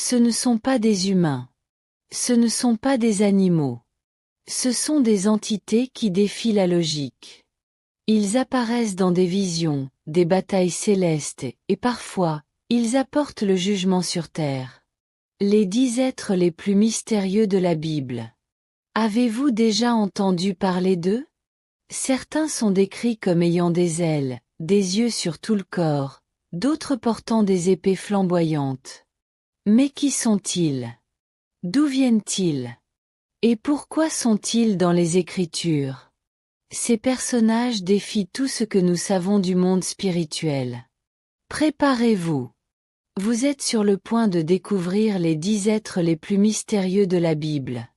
Ce ne sont pas des humains. Ce ne sont pas des animaux. Ce sont des entités qui défient la logique. Ils apparaissent dans des visions, des batailles célestes, et parfois, ils apportent le jugement sur terre. Les 10 êtres les plus mystérieux de la Bible. Avez-vous déjà entendu parler d'eux? Certains sont décrits comme ayant des ailes, des yeux sur tout le corps, d'autres portant des épées flamboyantes. Mais qui sont-ils? D'où viennent-ils? Et pourquoi sont-ils dans les Écritures? Ces personnages défient tout ce que nous savons du monde spirituel. Préparez-vous. Vous êtes sur le point de découvrir les 10 êtres les plus mystérieux de la Bible.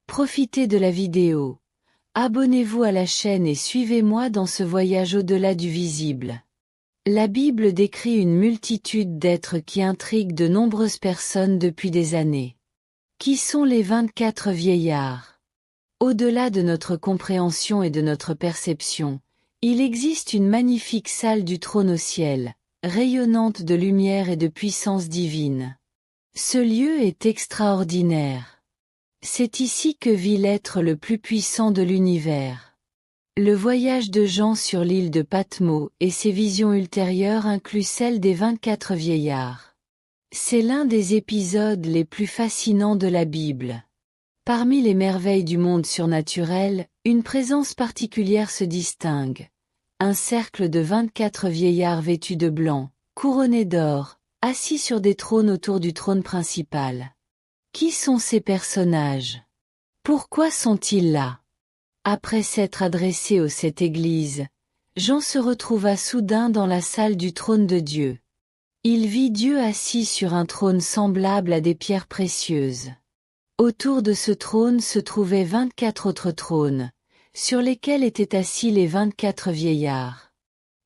Profitez de la vidéo. Abonnez-vous à la chaîne et suivez-moi dans ce voyage au-delà du visible. La Bible décrit une multitude d'êtres qui intriguent de nombreuses personnes depuis des années. Qui sont les 24 vieillards? Au-delà de notre compréhension et de notre perception, il existe une magnifique salle du trône au ciel, rayonnante de lumière et de puissance divine. Ce lieu est extraordinaire. C'est ici que vit l'être le plus puissant de l'univers. Le voyage de Jean sur l'île de Patmos et ses visions ultérieures incluent celle des 24 vieillards. C'est l'un des épisodes les plus fascinants de la Bible. Parmi les merveilles du monde surnaturel, une présence particulière se distingue. Un cercle de 24 vieillards vêtus de blanc, couronnés d'or, assis sur des trônes autour du trône principal. Qui sont ces personnages? Pourquoi sont-ils là? Après s'être adressé aux 7 églises, Jean se retrouva soudain dans la salle du trône de Dieu. Il vit Dieu assis sur un trône semblable à des pierres précieuses. Autour de ce trône se trouvaient 24 autres trônes, sur lesquels étaient assis les 24 vieillards.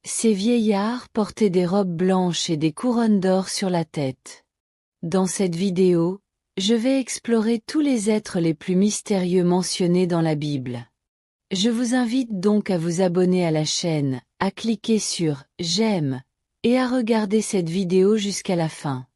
Ces vieillards portaient des robes blanches et des couronnes d'or sur la tête. Dans cette vidéo, je vais explorer tous les êtres les plus mystérieux mentionnés dans la Bible. Je vous invite donc à vous abonner à la chaîne, à cliquer sur « J'aime » et à regarder cette vidéo jusqu'à la fin.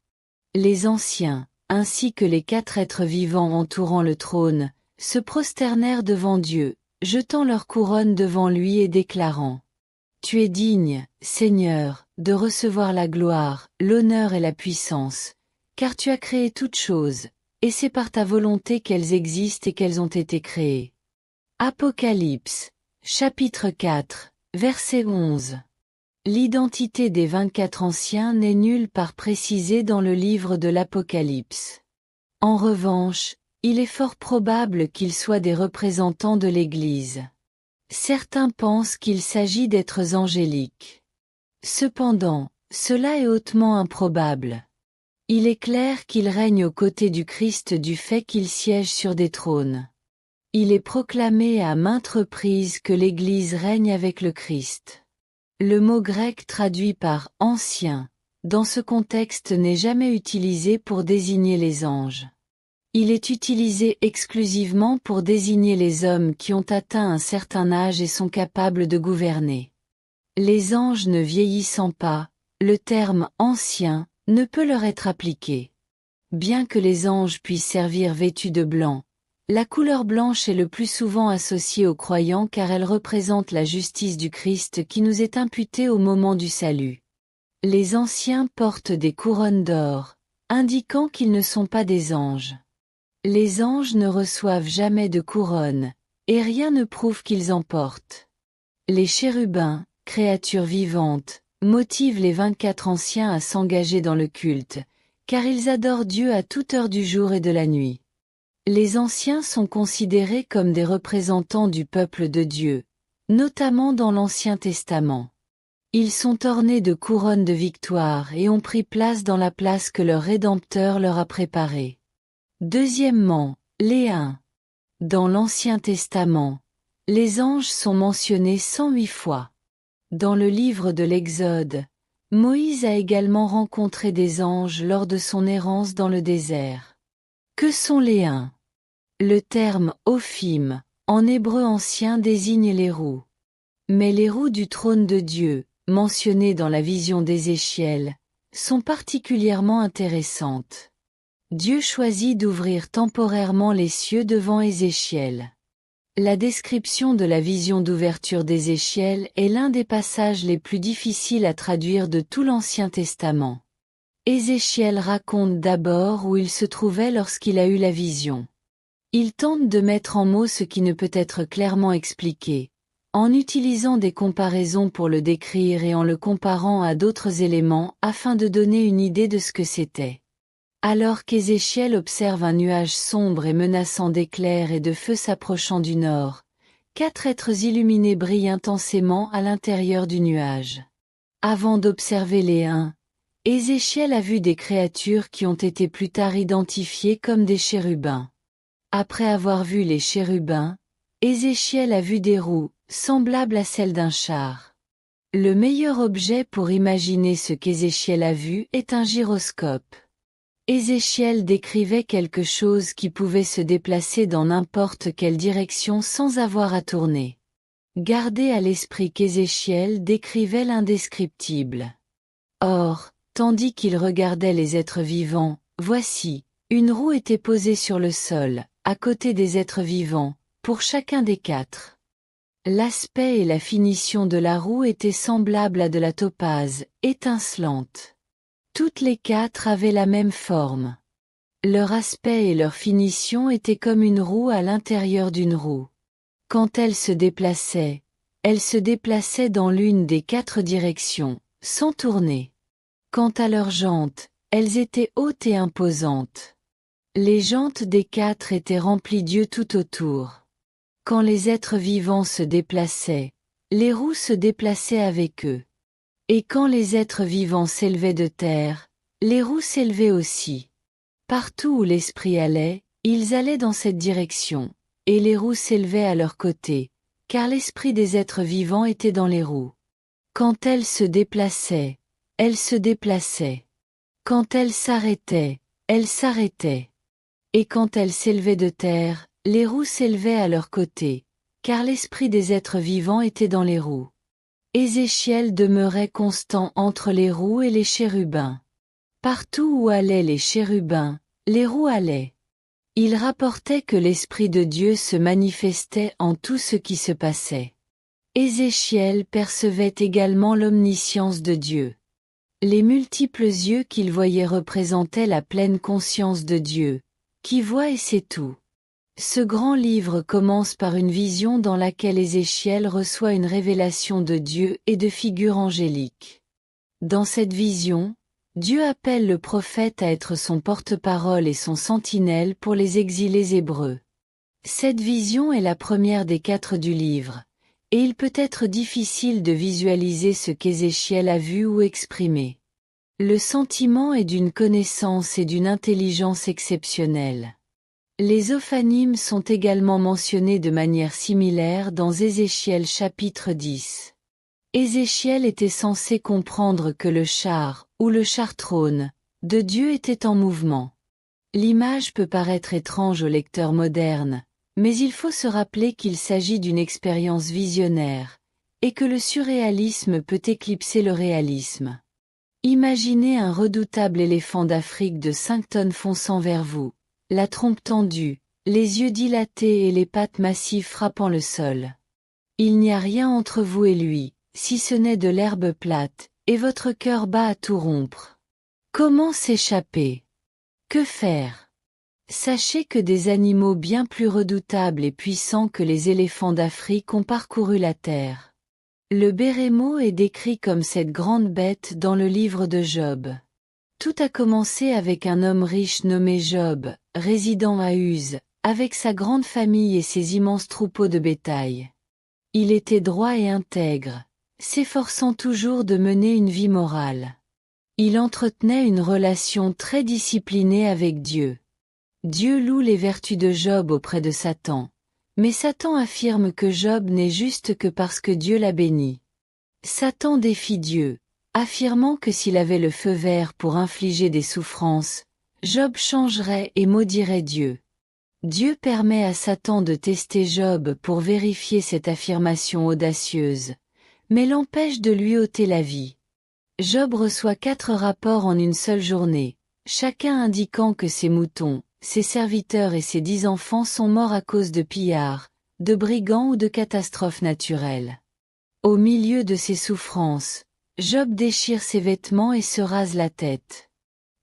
Les anciens, ainsi que les 4 êtres vivants entourant le trône, se prosternèrent devant Dieu, jetant leurs couronnes devant lui et déclarant « Tu es digne, Seigneur, de recevoir la gloire, l'honneur et la puissance, car tu as créé toutes choses, et c'est par ta volonté qu'elles existent et qu'elles ont été créées. » Apocalypse, chapitre 4, verset 11. L'identité des 24 anciens n'est nulle part précisée dans le livre de l'Apocalypse. En revanche, il est fort probable qu'ils soient des représentants de l'Église. Certains pensent qu'il s'agit d'êtres angéliques. Cependant, cela est hautement improbable. Il est clair qu'ils règnent aux côtés du Christ du fait qu'ils siègent sur des trônes. Il est proclamé à maintes reprises que l'Église règne avec le Christ. Le mot grec traduit par « ancien » dans ce contexte n'est jamais utilisé pour désigner les anges. Il est utilisé exclusivement pour désigner les hommes qui ont atteint un certain âge et sont capables de gouverner. Les anges ne vieillissant pas, le terme « ancien » ne peut leur être appliqué. Bien que les anges puissent servir vêtus de blanc, la couleur blanche est le plus souvent associée aux croyants car elle représente la justice du Christ qui nous est imputée au moment du salut. Les anciens portent des couronnes d'or, indiquant qu'ils ne sont pas des anges. Les anges ne reçoivent jamais de couronne, et rien ne prouve qu'ils en portent. Les chérubins, créatures vivantes, motivent les 24 anciens à s'engager dans le culte, car ils adorent Dieu à toute heure du jour et de la nuit. Les anciens sont considérés comme des représentants du peuple de Dieu, notamment dans l'Ancien Testament. Ils sont ornés de couronnes de victoire et ont pris place dans la place que leur Rédempteur leur a préparée. Deuxièmement, les uns. Dans l'Ancien Testament, les anges sont mentionnés 108 fois. Dans le livre de l'Exode, Moïse a également rencontré des anges lors de son errance dans le désert. Que sont les uns? Le terme « ophim » en hébreu ancien désigne les roues. Mais les roues du trône de Dieu, mentionnées dans la vision d'Ézéchiel, sont particulièrement intéressantes. Dieu choisit d'ouvrir temporairement les cieux devant Ézéchiel. La description de la vision d'ouverture d'Ézéchiel est l'un des passages les plus difficiles à traduire de tout l'Ancien Testament. Ézéchiel raconte d'abord où il se trouvait lorsqu'il a eu la vision. Il tente de mettre en mots ce qui ne peut être clairement expliqué, en utilisant des comparaisons pour le décrire et en le comparant à d'autres éléments afin de donner une idée de ce que c'était. Alors qu'Ézéchiel observe un nuage sombre et menaçant d'éclairs et de feu s'approchant du nord, 4 êtres illuminés brillent intensément à l'intérieur du nuage. Avant d'observer les uns, Ézéchiel a vu des créatures qui ont été plus tard identifiées comme des chérubins. Après avoir vu les chérubins, Ézéchiel a vu des roues, semblables à celles d'un char. Le meilleur objet pour imaginer ce qu'Ézéchiel a vu est un gyroscope. Ézéchiel décrivait quelque chose qui pouvait se déplacer dans n'importe quelle direction sans avoir à tourner. Gardez à l'esprit qu'Ézéchiel décrivait l'indescriptible. Or, tandis qu'il regardait les êtres vivants, voici, une roue était posée sur le sol, à côté des êtres vivants, pour chacun des 4. L'aspect et la finition de la roue étaient semblables à de la topaze, étincelante. Toutes les 4 avaient la même forme. Leur aspect et leur finition étaient comme une roue à l'intérieur d'une roue. Quand elles se déplaçaient dans l'une des 4 directions, sans tourner. Quant à leurs jantes, elles étaient hautes et imposantes. Les jantes des 4 étaient remplies d'yeux tout autour. Quand les êtres vivants se déplaçaient, les roues se déplaçaient avec eux. Et quand les êtres vivants s'élevaient de terre, les roues s'élevaient aussi. Partout où l'esprit allait, ils allaient dans cette direction, et les roues s'élevaient à leur côté, car l'esprit des êtres vivants était dans les roues. Quand elles se déplaçaient, elles se déplaçaient. Quand elles s'arrêtaient, elles s'arrêtaient. Et quand elles s'élevaient de terre, les roues s'élevaient à leur côté, car l'esprit des êtres vivants était dans les roues. Ézéchiel demeurait constant entre les roues et les chérubins. Partout où allaient les chérubins, les roues allaient. Il rapportait que l'Esprit de Dieu se manifestait en tout ce qui se passait. Ézéchiel percevait également l'omniscience de Dieu. Les multiples yeux qu'il voyait représentaient la pleine conscience de Dieu, qui voit et sait tout. Ce grand livre commence par une vision dans laquelle Ézéchiel reçoit une révélation de Dieu et de figures angéliques. Dans cette vision, Dieu appelle le prophète à être son porte-parole et son sentinelle pour les exilés hébreux. Cette vision est la première des 4 du livre, et il peut être difficile de visualiser ce qu'Ézéchiel a vu ou exprimé. Le sentiment est d'une connaissance et d'une intelligence exceptionnelle. Les ophanimes sont également mentionnés de manière similaire dans Ézéchiel chapitre 10. Ézéchiel était censé comprendre que le char, ou le char-trône, de Dieu était en mouvement. L'image peut paraître étrange au lecteur moderne, mais il faut se rappeler qu'il s'agit d'une expérience visionnaire, et que le surréalisme peut éclipser le réalisme. Imaginez un redoutable éléphant d'Afrique de 5 tonnes fonçant vers vous, la trompe tendue, les yeux dilatés et les pattes massives frappant le sol. Il n'y a rien entre vous et lui, si ce n'est de l'herbe plate, et votre cœur bat à tout rompre. Comment s'échapper? Que faire? Sachez que des animaux bien plus redoutables et puissants que les éléphants d'Afrique ont parcouru la terre. Le bérémo est décrit comme cette grande bête dans le livre de Job. Tout a commencé avec un homme riche nommé Job, résidant à Uz, avec sa grande famille et ses immenses troupeaux de bétail. Il était droit et intègre, s'efforçant toujours de mener une vie morale. Il entretenait une relation très disciplinée avec Dieu. Dieu loue les vertus de Job auprès de Satan, mais Satan affirme que Job n'est juste que parce que Dieu l'a béni. Satan défie Dieu, affirmant que s'il avait le feu vert pour infliger des souffrances, Job changerait et maudirait Dieu. Dieu permet à Satan de tester Job pour vérifier cette affirmation audacieuse, mais l'empêche de lui ôter la vie. Job reçoit 4 rapports en une seule journée, chacun indiquant que ses moutons, ses serviteurs et ses 10 enfants sont morts à cause de pillards, de brigands ou de catastrophes naturelles. Au milieu de ces souffrances, Job déchire ses vêtements et se rase la tête.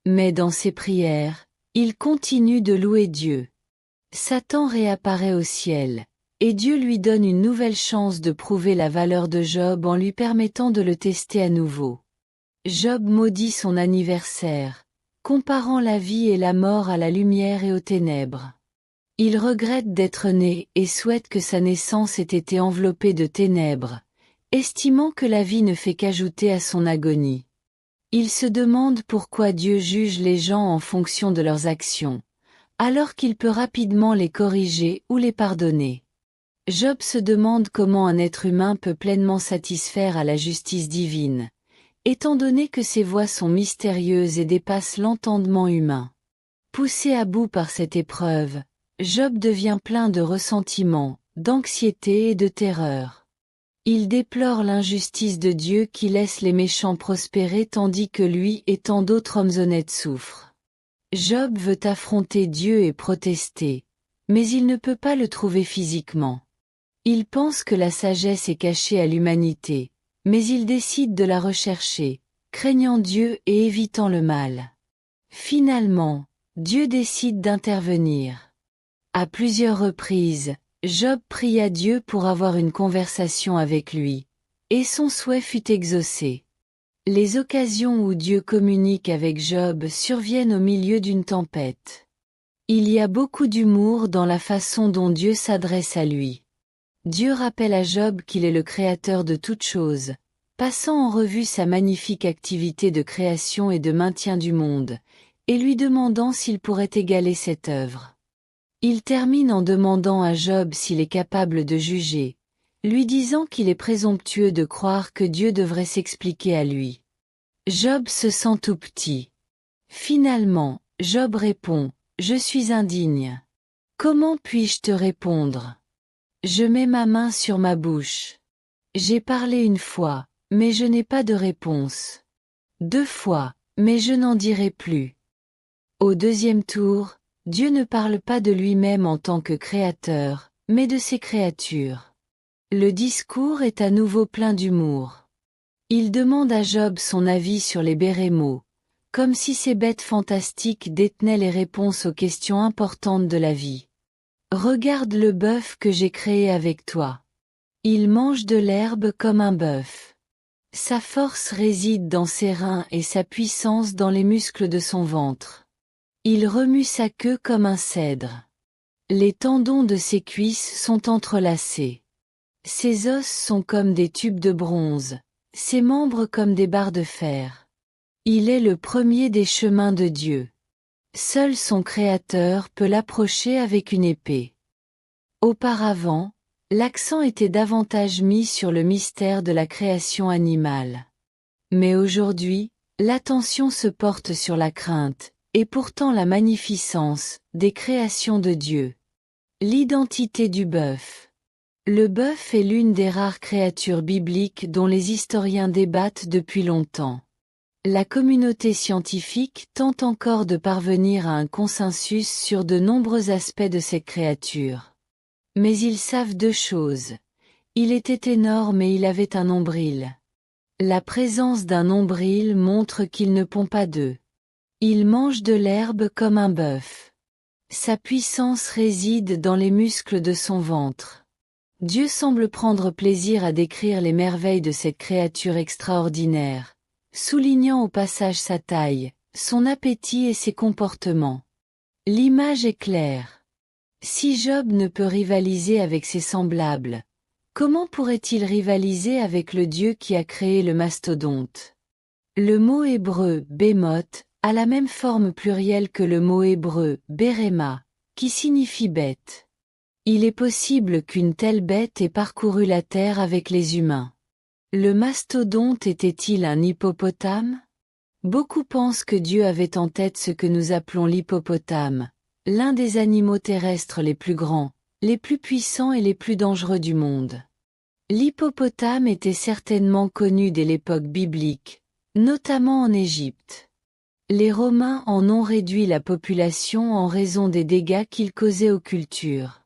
Mais dans ses prières, il continue de louer Dieu. Satan réapparaît au ciel, et Dieu lui donne une nouvelle chance de prouver la valeur de Job en lui permettant de le tester à nouveau. Job maudit son anniversaire, comparant la vie et la mort à la lumière et aux ténèbres. Il regrette d'être né et souhaite que sa naissance ait été enveloppée de ténèbres, estimant que la vie ne fait qu'ajouter à son agonie. Il se demande pourquoi Dieu juge les gens en fonction de leurs actions, alors qu'il peut rapidement les corriger ou les pardonner. Job se demande comment un être humain peut pleinement satisfaire à la justice divine, étant donné que ses voies sont mystérieuses et dépassent l'entendement humain. Poussé à bout par cette épreuve, Job devient plein de ressentiment, d'anxiété et de terreur. Il déplore l'injustice de Dieu qui laisse les méchants prospérer tandis que lui et tant d'autres hommes honnêtes souffrent. Job veut affronter Dieu et protester, mais il ne peut pas le trouver physiquement. Il pense que la sagesse est cachée à l'humanité, mais il décide de la rechercher, craignant Dieu et évitant le mal. Finalement, Dieu décide d'intervenir. À plusieurs reprises, Job prie à Dieu pour avoir une conversation avec lui, et son souhait fut exaucé. Les occasions où Dieu communique avec Job surviennent au milieu d'une tempête. Il y a beaucoup d'humour dans la façon dont Dieu s'adresse à lui. Dieu rappelle à Job qu'il est le créateur de toutes choses, passant en revue sa magnifique activité de création et de maintien du monde, et lui demandant s'il pourrait égaler cette œuvre. Il termine en demandant à Job s'il est capable de juger, lui disant qu'il est présomptueux de croire que Dieu devrait s'expliquer à lui. Job se sent tout petit. Finalement, Job répond, « Je suis indigne. Comment puis-je te répondre? Je mets ma main sur ma bouche. J'ai parlé une fois, mais je n'ai pas de réponse. 2 fois, mais je n'en dirai plus. » Au deuxième tour, Dieu ne parle pas de lui-même en tant que créateur, mais de ses créatures. Le discours est à nouveau plein d'humour. Il demande à Job son avis sur les bérémots, comme si ces bêtes fantastiques détenaient les réponses aux questions importantes de la vie. Regarde le bœuf que j'ai créé avec toi. Il mange de l'herbe comme un bœuf. Sa force réside dans ses reins et sa puissance dans les muscles de son ventre. Il remue sa queue comme un cèdre. Les tendons de ses cuisses sont entrelacés. Ses os sont comme des tubes de bronze, ses membres comme des barres de fer. Il est le premier des chemins de Dieu. Seul son Créateur peut l'approcher avec une épée. Auparavant, l'accent était davantage mis sur le mystère de la création animale. Mais aujourd'hui, l'attention se porte sur la crainte, et pourtant la magnificence, des créations de Dieu. L'identité du bœuf. Le bœuf est l'une des rares créatures bibliques dont les historiens débattent depuis longtemps. La communauté scientifique tente encore de parvenir à un consensus sur de nombreux aspects de cette créature. Mais ils savent 2 choses. Il était énorme et il avait un nombril. La présence d'un nombril montre qu'il ne pond pas d'œufs. Il mange de l'herbe comme un bœuf. Sa puissance réside dans les muscles de son ventre. Dieu semble prendre plaisir à décrire les merveilles de cette créature extraordinaire, soulignant au passage sa taille, son appétit et ses comportements. L'image est claire. Si Job ne peut rivaliser avec ses semblables, comment pourrait-il rivaliser avec le Dieu qui a créé le mastodonte? Le mot hébreu « bémoth » a la même forme plurielle que le mot hébreu « béréma », qui signifie bête. Il est possible qu'une telle bête ait parcouru la terre avec les humains. Le mastodonte était-il un hippopotame? Beaucoup pensent que Dieu avait en tête ce que nous appelons l'hippopotame, l'un des animaux terrestres les plus grands, les plus puissants et les plus dangereux du monde. L'hippopotame était certainement connu dès l'époque biblique, notamment en Égypte. Les Romains en ont réduit la population en raison des dégâts qu'il causait aux cultures.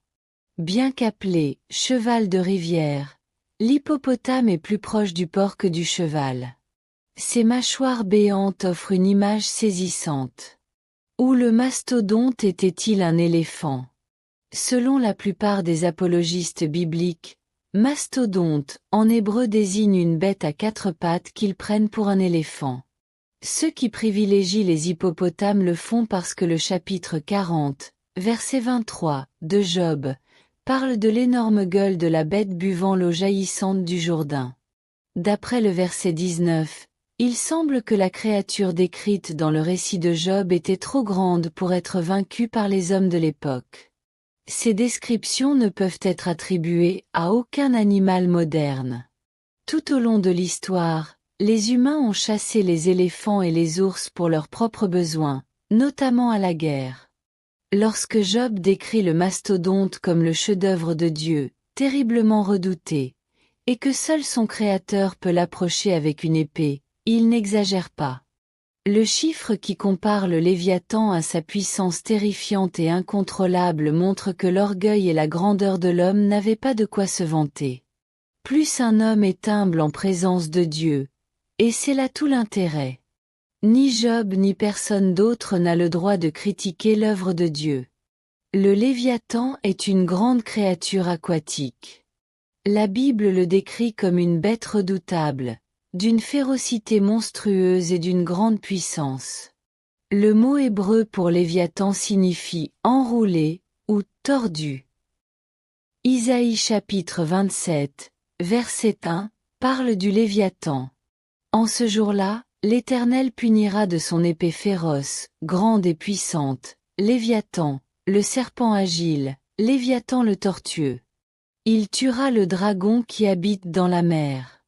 Bien qu'appelé « cheval de rivière », l'hippopotame est plus proche du porc que du cheval. Ses mâchoires béantes offrent une image saisissante. Ou le mastodonte était-il un éléphant? Selon la plupart des apologistes bibliques, mastodonte, en hébreu désigne une bête à 4 pattes qu'ils prennent pour un éléphant. Ceux qui privilégient les hippopotames le font parce que le chapitre 40, verset 23, de Job, parle de l'énorme gueule de la bête buvant l'eau jaillissante du Jourdain. D'après le verset 19, il semble que la créature décrite dans le récit de Job était trop grande pour être vaincue par les hommes de l'époque. Ces descriptions ne peuvent être attribuées à aucun animal moderne. Tout au long de l'histoire, les humains ont chassé les éléphants et les ours pour leurs propres besoins, notamment à la guerre. Lorsque Job décrit le mastodonte comme le chef-d'œuvre de Dieu, terriblement redouté, et que seul son Créateur peut l'approcher avec une épée, il n'exagère pas. Le chiffre qui compare le Léviathan à sa puissance terrifiante et incontrôlable montre que l'orgueil et la grandeur de l'homme n'avaient pas de quoi se vanter. Plus un homme est humble en présence de Dieu, et c'est là tout l'intérêt. Ni Job ni personne d'autre n'a le droit de critiquer l'œuvre de Dieu. Le Léviathan est une grande créature aquatique. La Bible le décrit comme une bête redoutable, d'une férocité monstrueuse et d'une grande puissance. Le mot hébreu pour Léviathan signifie enroulé ou tordu. Isaïe chapitre 27, verset 1, parle du Léviathan. En ce jour-là, l'Éternel punira de son épée féroce, grande et puissante, Léviathan, le serpent agile, Léviathan le tortueux. Il tuera le dragon qui habite dans la mer.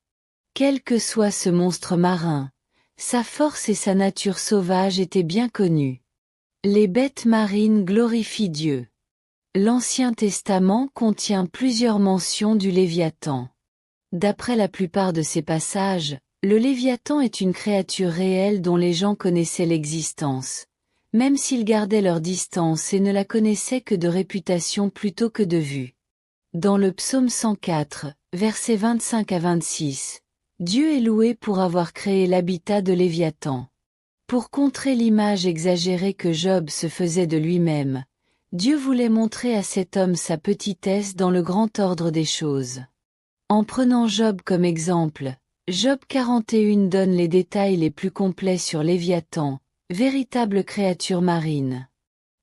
Quel que soit ce monstre marin, sa force et sa nature sauvage étaient bien connues. Les bêtes marines glorifient Dieu. L'Ancien Testament contient plusieurs mentions du Léviathan. D'après la plupart de ces passages, le Léviathan est une créature réelle dont les gens connaissaient l'existence, même s'ils gardaient leur distance et ne la connaissaient que de réputation plutôt que de vue. Dans le psaume 104, versets 25 à 26, Dieu est loué pour avoir créé l'habitat de Léviathan. Pour contrer l'image exagérée que Job se faisait de lui-même, Dieu voulait montrer à cet homme sa petitesse dans le grand ordre des choses. En prenant Job comme exemple, Job 41 donne les détails les plus complets sur Léviathan, véritable créature marine.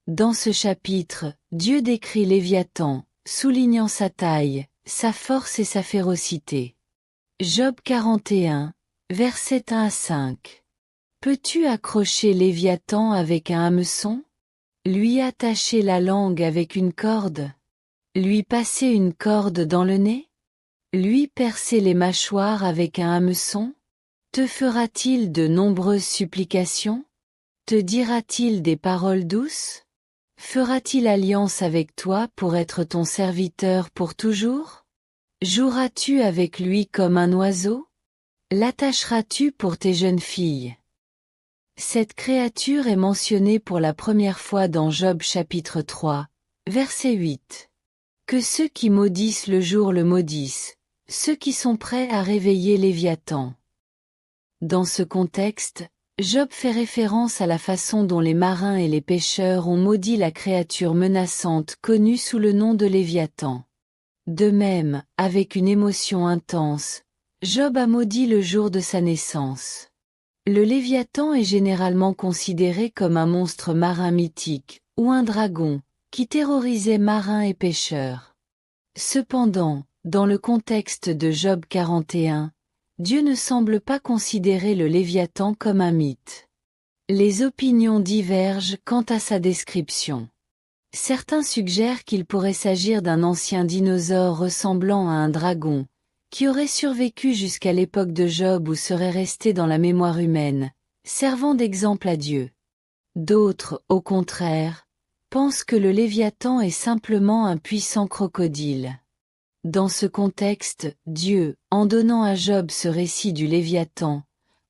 Dans ce chapitre, Dieu décrit Léviathan, soulignant sa taille, sa force et sa férocité. Job 41, versets 1 à 5. Peux-tu accrocher Léviathan avec un hameçon? Lui attacher la langue avec une corde? Lui passer une corde dans le nez? Lui percer les mâchoires avec un hameçon? Te fera-t-il de nombreuses supplications? Te dira-t-il des paroles douces? Fera-t-il alliance avec toi pour être ton serviteur pour toujours? Joueras-tu avec lui comme un oiseau? L'attacheras-tu pour tes jeunes filles? Cette créature est mentionnée pour la première fois dans Job chapitre 3, verset 8. Que ceux qui maudissent le jour le maudissent, ceux qui sont prêts à réveiller Léviathan. Dans ce contexte, Job fait référence à la façon dont les marins et les pêcheurs ont maudit la créature menaçante connue sous le nom de Léviathan. De même, avec une émotion intense, Job a maudit le jour de sa naissance. Le Léviathan est généralement considéré comme un monstre marin mythique, ou un dragon, qui terrorisait marins et pêcheurs. Cependant, dans le contexte de Job 41, Dieu ne semble pas considérer le Léviathan comme un mythe. Les opinions divergent quant à sa description. Certains suggèrent qu'il pourrait s'agir d'un ancien dinosaure ressemblant à un dragon, qui aurait survécu jusqu'à l'époque de Job ou serait resté dans la mémoire humaine, servant d'exemple à Dieu. D'autres, au contraire, pensent que le Léviathan est simplement un puissant crocodile. Dans ce contexte, Dieu, en donnant à Job ce récit du Léviathan,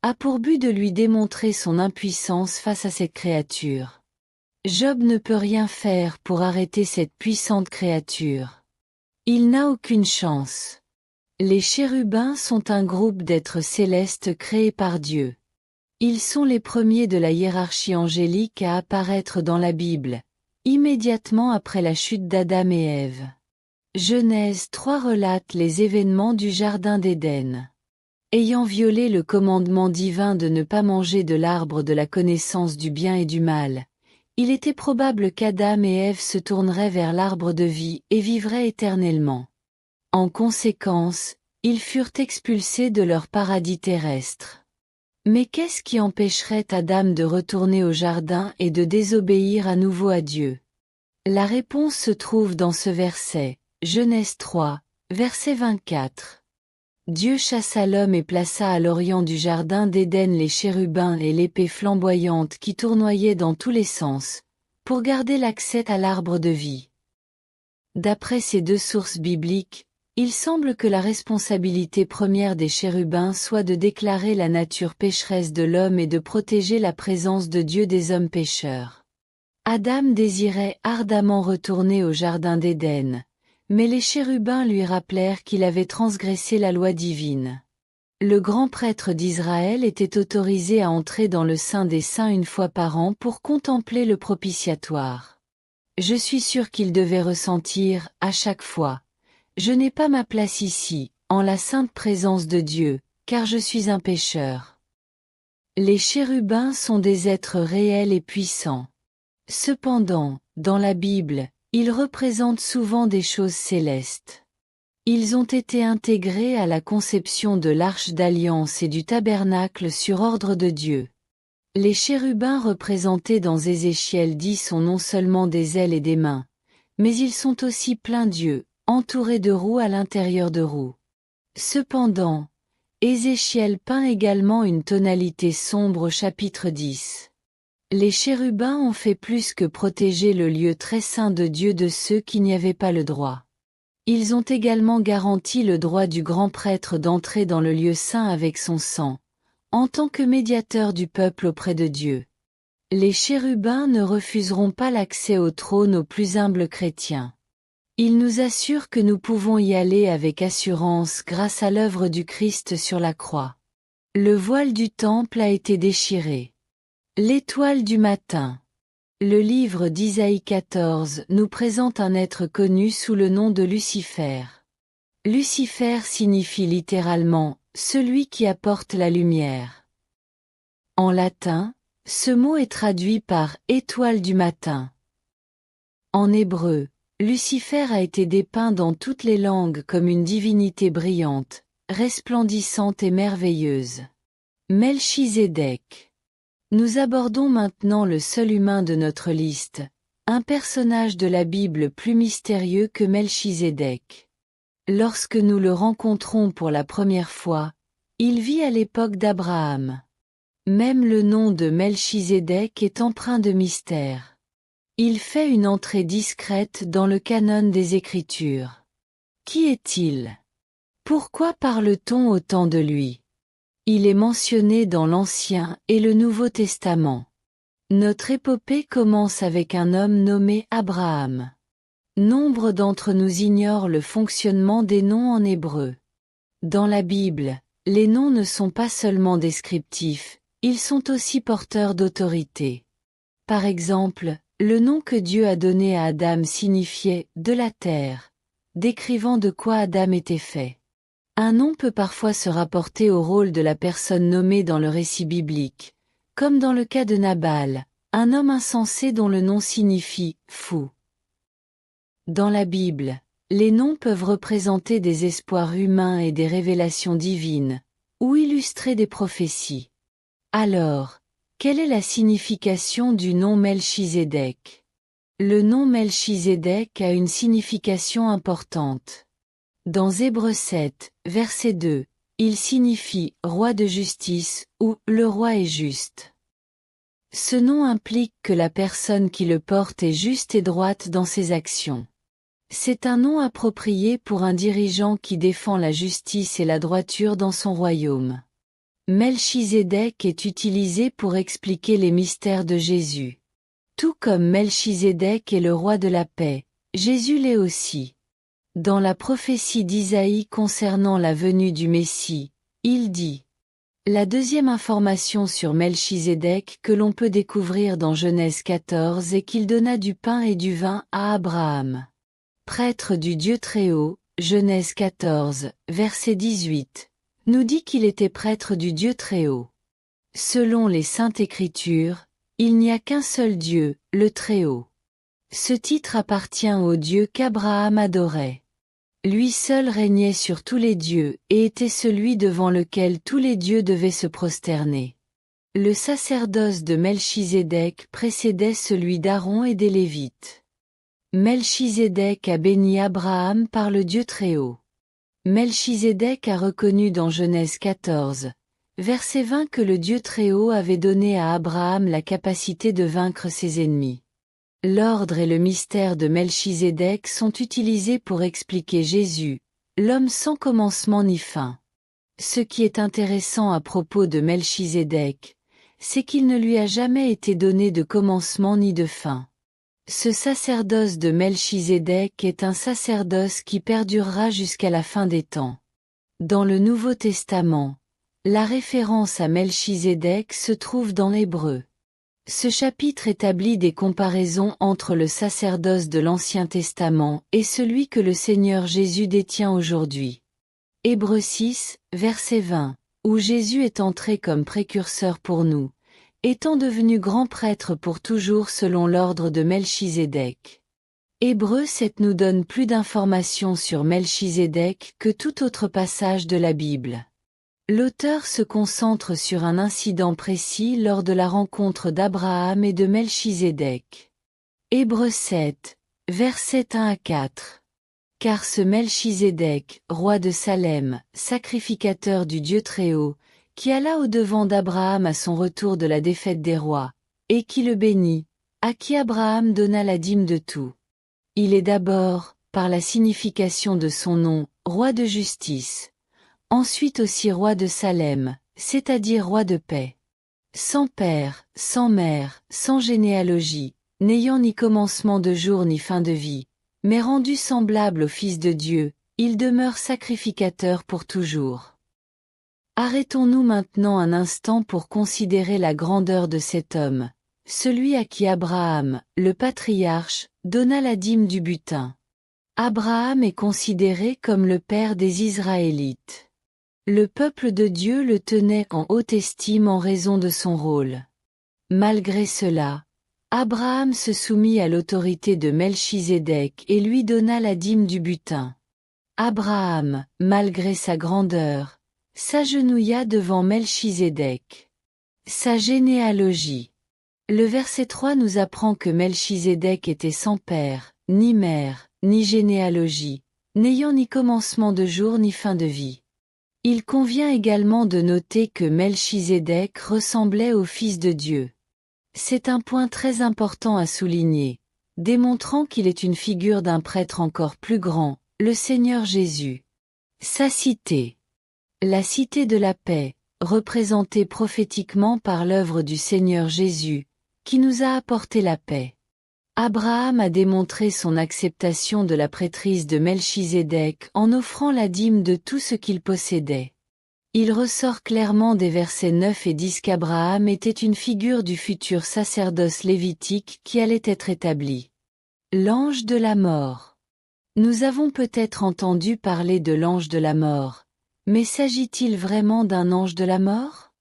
a pour but de lui démontrer son impuissance face à cette créature. Job ne peut rien faire pour arrêter cette puissante créature. Il n'a aucune chance. Les chérubins sont un groupe d'êtres célestes créés par Dieu. Ils sont les premiers de la hiérarchie angélique à apparaître dans la Bible, immédiatement après la chute d'Adam et Ève. Genèse 3 relate les événements du Jardin d'Éden. Ayant violé le commandement divin de ne pas manger de l'arbre de la connaissance du bien et du mal, il était probable qu'Adam et Ève se tourneraient vers l'arbre de vie et vivraient éternellement. En conséquence, ils furent expulsés de leur paradis terrestre. Mais qu'est-ce qui empêcherait Adam de retourner au jardin et de désobéir à nouveau à Dieu? La réponse se trouve dans ce verset, Genèse 3, verset 24. Dieu chassa l'homme et plaça à l'orient du jardin d'Éden les chérubins et l'épée flamboyante qui tournoyaient dans tous les sens, pour garder l'accès à l'arbre de vie. D'après ces deux sources bibliques, il semble que la responsabilité première des chérubins soit de déclarer la nature pécheresse de l'homme et de protéger la présence de Dieu des hommes pécheurs. Adam désirait ardemment retourner au jardin d'Éden, mais les chérubins lui rappelèrent qu'il avait transgressé la loi divine. Le grand prêtre d'Israël était autorisé à entrer dans le Saint des Saints une fois par an pour contempler le propitiatoire. Je suis sûr qu'il devait ressentir, à chaque fois, « Je n'ai pas ma place ici, en la sainte présence de Dieu, car je suis un pécheur. » Les chérubins sont des êtres réels et puissants. Cependant, dans la Bible, ils représentent souvent des choses célestes. Ils ont été intégrés à la conception de l'Arche d'Alliance et du Tabernacle sur ordre de Dieu. Les chérubins représentés dans Ézéchiel 10 sont non seulement des ailes et des mains, mais ils sont aussi pleins d'yeux, entourés de roues à l'intérieur de roues. Cependant, Ézéchiel peint également une tonalité sombre au chapitre 10. Les chérubins ont fait plus que protéger le lieu très saint de Dieu de ceux qui n'y avaient pas le droit. Ils ont également garanti le droit du grand prêtre d'entrer dans le lieu saint avec son sang, en tant que médiateur du peuple auprès de Dieu. Les chérubins ne refuseront pas l'accès au trône aux plus humbles chrétiens. Ils nous assurent que nous pouvons y aller avec assurance grâce à l'œuvre du Christ sur la croix. Le voile du temple a été déchiré. L'étoile du matin. Le livre d'Isaïe 14 nous présente un être connu sous le nom de Lucifer. Lucifer signifie littéralement « celui qui apporte la lumière ». En latin, ce mot est traduit par « étoile du matin ». En hébreu, Lucifer a été dépeint dans toutes les langues comme une divinité brillante, resplendissante et merveilleuse. Melchizedek. Nous abordons maintenant le seul humain de notre liste, un personnage de la Bible plus mystérieux que Melchizedek. Lorsque nous le rencontrons pour la première fois, il vit à l'époque d'Abraham. Même le nom de Melchizedek est empreint de mystère. Il fait une entrée discrète dans le canon des Écritures. Qui est-il? Pourquoi parle-t-on autant de lui? Il est mentionné dans l'Ancien et le Nouveau Testament. Notre épopée commence avec un homme nommé Abraham. Nombre d'entre nous ignorent le fonctionnement des noms en hébreu. Dans la Bible, les noms ne sont pas seulement descriptifs, ils sont aussi porteurs d'autorité. Par exemple, le nom que Dieu a donné à Adam signifiait « de la terre », décrivant de quoi Adam était fait. Un nom peut parfois se rapporter au rôle de la personne nommée dans le récit biblique, comme dans le cas de Nabal, un homme insensé dont le nom signifie « fou ». Dans la Bible, les noms peuvent représenter des espoirs humains et des révélations divines, ou illustrer des prophéties. Alors, quelle est la signification du nom Melchizedek? Le nom Melchizedek a une signification importante. Dans Hébreux 7, verset 2, il signifie « roi de justice » ou « le roi est juste ». Ce nom implique que la personne qui le porte est juste et droite dans ses actions. C'est un nom approprié pour un dirigeant qui défend la justice et la droiture dans son royaume. Melchizedek est utilisé pour expliquer les mystères de Jésus. Tout comme Melchizedek est le roi de la paix, Jésus l'est aussi. Dans la prophétie d'Isaïe concernant la venue du Messie, il dit: la deuxième information sur Melchizedek que l'on peut découvrir dans Genèse 14 est qu'il donna du pain et du vin à Abraham. Prêtre du Dieu Très-Haut, Genèse 14, verset 18, nous dit qu'il était prêtre du Dieu Très-Haut. Selon les Saintes Écritures, il n'y a qu'un seul Dieu, le Très-Haut. Ce titre appartient au Dieu qu'Abraham adorait. Lui seul régnait sur tous les dieux et était celui devant lequel tous les dieux devaient se prosterner. Le sacerdoce de Melchizedek précédait celui d'Aaron et des Lévites. Melchizedek a béni Abraham par le Dieu Très-Haut. Melchizedek a reconnu dans Genèse 14, verset 20 que le Dieu Très-Haut avait donné à Abraham la capacité de vaincre ses ennemis. L'ordre et le mystère de Melchizedek sont utilisés pour expliquer Jésus, l'homme sans commencement ni fin. Ce qui est intéressant à propos de Melchizedek, c'est qu'il ne lui a jamais été donné de commencement ni de fin. Ce sacerdoce de Melchizedek est un sacerdoce qui perdurera jusqu'à la fin des temps. Dans le Nouveau Testament, la référence à Melchizedek se trouve dans l'Hébreu. Ce chapitre établit des comparaisons entre le sacerdoce de l'Ancien Testament et celui que le Seigneur Jésus détient aujourd'hui. Hébreux 6, verset 20, où Jésus est entré comme précurseur pour nous, étant devenu grand prêtre pour toujours selon l'ordre de Melchizedek. Hébreux 7 nous donne plus d'informations sur Melchizedek que tout autre passage de la Bible. L'auteur se concentre sur un incident précis lors de la rencontre d'Abraham et de Melchizedek. Hébreux 7, versets 1 à 4. Car ce Melchizedek, roi de Salem, sacrificateur du Dieu Très-Haut, qui alla au-devant d'Abraham à son retour de la défaite des rois, et qui le bénit, à qui Abraham donna la dîme de tout. Il est d'abord, par la signification de son nom, roi de justice. Ensuite aussi roi de Salem, c'est-à-dire roi de paix. Sans père, sans mère, sans généalogie, n'ayant ni commencement de jour ni fin de vie, mais rendu semblable au Fils de Dieu, il demeure sacrificateur pour toujours. Arrêtons-nous maintenant un instant pour considérer la grandeur de cet homme, celui à qui Abraham, le patriarche, donna la dîme du butin. Abraham est considéré comme le père des Israélites. Le peuple de Dieu le tenait en haute estime en raison de son rôle. Malgré cela, Abraham se soumit à l'autorité de Melchizedek et lui donna la dîme du butin. Abraham, malgré sa grandeur, s'agenouilla devant Melchizedek. Sa généalogie. Le verset 3 nous apprend que Melchizedek était sans père, ni mère, ni généalogie, n'ayant ni commencement de jour ni fin de vie. Il convient également de noter que Melchizedek ressemblait au Fils de Dieu. C'est un point très important à souligner, démontrant qu'il est une figure d'un prêtre encore plus grand, le Seigneur Jésus. Sa cité. La cité de la paix, représentée prophétiquement par l'œuvre du Seigneur Jésus, qui nous a apporté la paix. Abraham a démontré son acceptation de la prêtrise de Melchizedek en offrant la dîme de tout ce qu'il possédait. Il ressort clairement des versets 9 et 10 qu'Abraham était une figure du futur sacerdoce lévitique qui allait être établi. L'ange de la mort. Nous avons peut-être entendu parler de l'ange de la mort, mais s'agit-il vraiment d'un ange de la mort?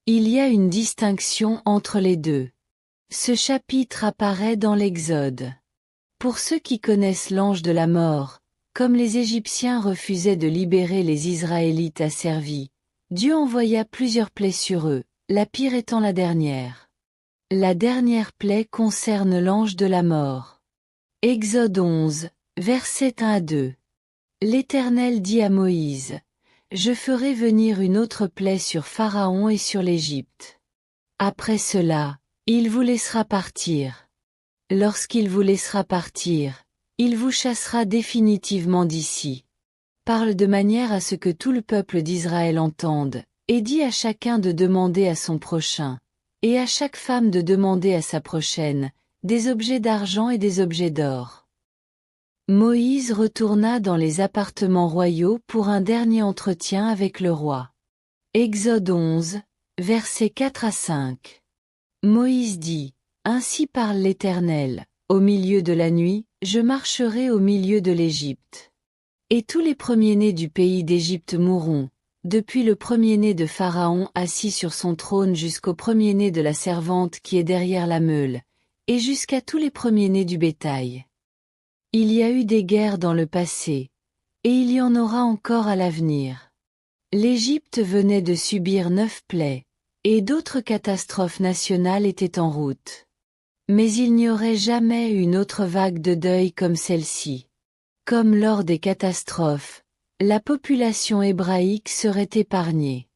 Il y a une distinction entre les deux. Ce chapitre apparaît dans l'Exode. Pour ceux qui connaissent l'ange de la mort, comme les Égyptiens refusaient de libérer les Israélites asservis, Dieu envoya plusieurs plaies sur eux, la pire étant la dernière. La dernière plaie concerne l'ange de la mort. Exode 11, versets 1 à 2. L'Éternel dit à Moïse: Je ferai venir une autre plaie sur Pharaon et sur l'Égypte. Après cela, il vous laissera partir. Lorsqu'il vous laissera partir, il vous chassera définitivement d'ici. Parle de manière à ce que tout le peuple d'Israël entende, et dit à chacun de demander à son prochain, et à chaque femme de demander à sa prochaine, des objets d'argent et des objets d'or. Moïse retourna dans les appartements royaux pour un dernier entretien avec le roi. Exode 11, versets 4 à 5. Moïse dit, Ainsi parle l'Éternel, au milieu de la nuit, je marcherai au milieu de l'Égypte. Et tous les premiers-nés du pays d'Égypte mourront, depuis le premier-né de Pharaon assis sur son trône jusqu'au premier-né de la servante qui est derrière la meule, et jusqu'à tous les premiers-nés du bétail. Il y a eu des guerres dans le passé, et il y en aura encore à l'avenir. L'Égypte venait de subir 9 plaies, et d'autres catastrophes nationales étaient en route. Mais il n'y aurait jamais une autre vague de deuil comme celle-ci. Comme lors des catastrophes, la population hébraïque serait épargnée.